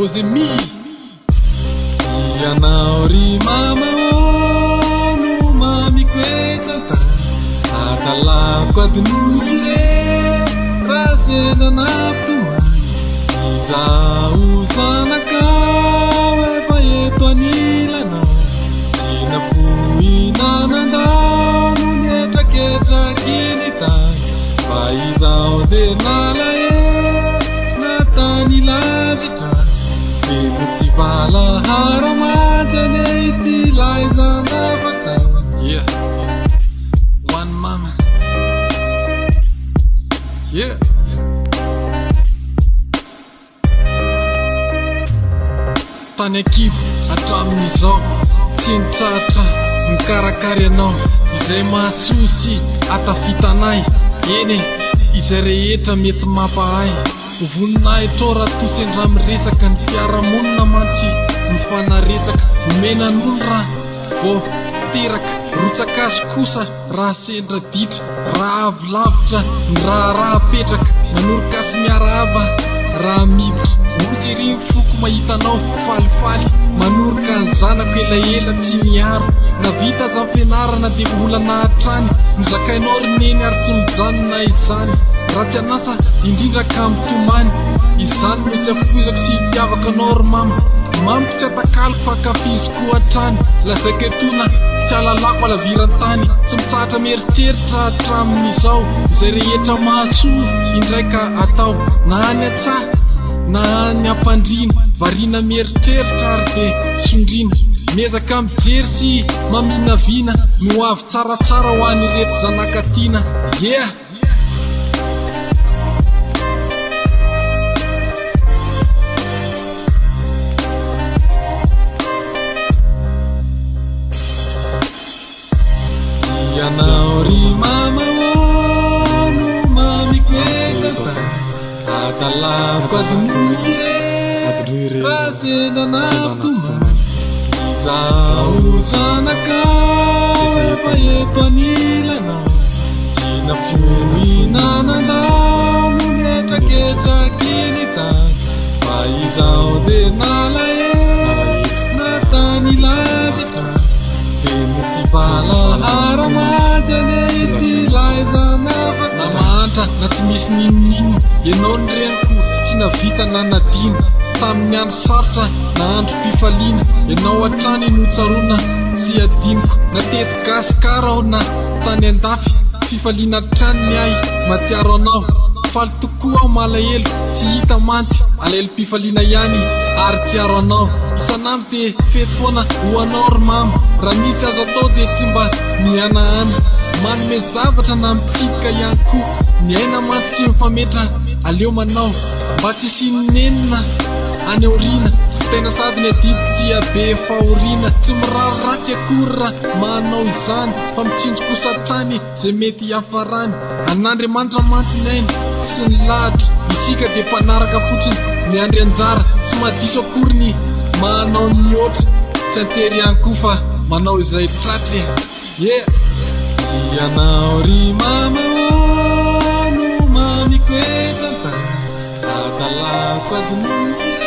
Ozemi Ianao ry mama no mamikoetata Atalako adinure Rasena naptuma Izao zanakao efa eto anilanao Tina fuhinanandao no nietraketraky tany Fa izao de nalae natany lavitra Feno tsy valahara majane ity laizandavatany Yeah, one mama Yeah Tany akibo hatramin'izao tsy nitsatra mikarakary anao izay mahasosy atafitanay eny izay rehetra mety mampahay voninay trora tosy andra miresaka ny fiaramonina mantsy mifanaretsaka menan'olo raha vao teraka rotsakasy kosa raha sendra ditra raha avolavitra ny raha petraka manorokasy miarahaba raha miditra mojery foko mahitanao falifaly manoroka ny zanako elaela tsy miaro na vita za fianarana de olana hatrany mizakainao rineny ary tsy mijanona izany raha tsy anasa indrindra ka mitomany izany no tsy afozako sy hitiavaka anao ry mamiko tsy atakaliko fa kafiziko hatrany lazaiko etona tsy alalako alavirantany tsy mitsahatra mieritreritra hatramin'izao izay rehetra mahasoa indraika atao na any atsaha na any ampandrina varina mieritreritra ary de sondrina mezaka mijery sy maminavina no avy tsaratsara ho any reto zanakatiana Yeah Ianao ry mama no mamikoetata Atalako adinure rasena naptuma Izao zanakao efa eto anilanao Tina fuhinanandao no nietraketraky tany Fa izao de nalae natany lavitra Feno tsy valahara majane ity laizanavatany Namahantra na tsy misy ninonino Ianao ny reniko tsy navita na nadina Tamin'ny andro sarotra na andro mpifaliana Ianao hatrany no tsarona tsy adiniko Na teto gasikara aho na tany andafy Fifaliana trany ny ahy matsiaro anao Faly tokoa aho malahelo tsy hita mantsy Alelo mpifaliana ihany ary tsiaro anao Isanandro de fety foana ho anao ry mama Raha misy azo atao de tsy mba mihanahana Manome zavatra na mitsidika ihany koa Ny aina mantsy tsy mifametra aleo manao Mba tsy sinenina any aorina Fitaina sady ny adidy tsy abe fahorina Tsy mirariratsy akory raha manao izany Fa mitsinjo kosa trany zay mety hafarany An'Andriamanitra mantsy ny aina sy ny lahatra Isika de mpanaraka fotsiny ny andry anjara Tsy madiso akory ny manao ny oatra Tsy antery ihany koa fa manao izay tratry Yeah Ianao ry mama no mamikoetata Atalako adinure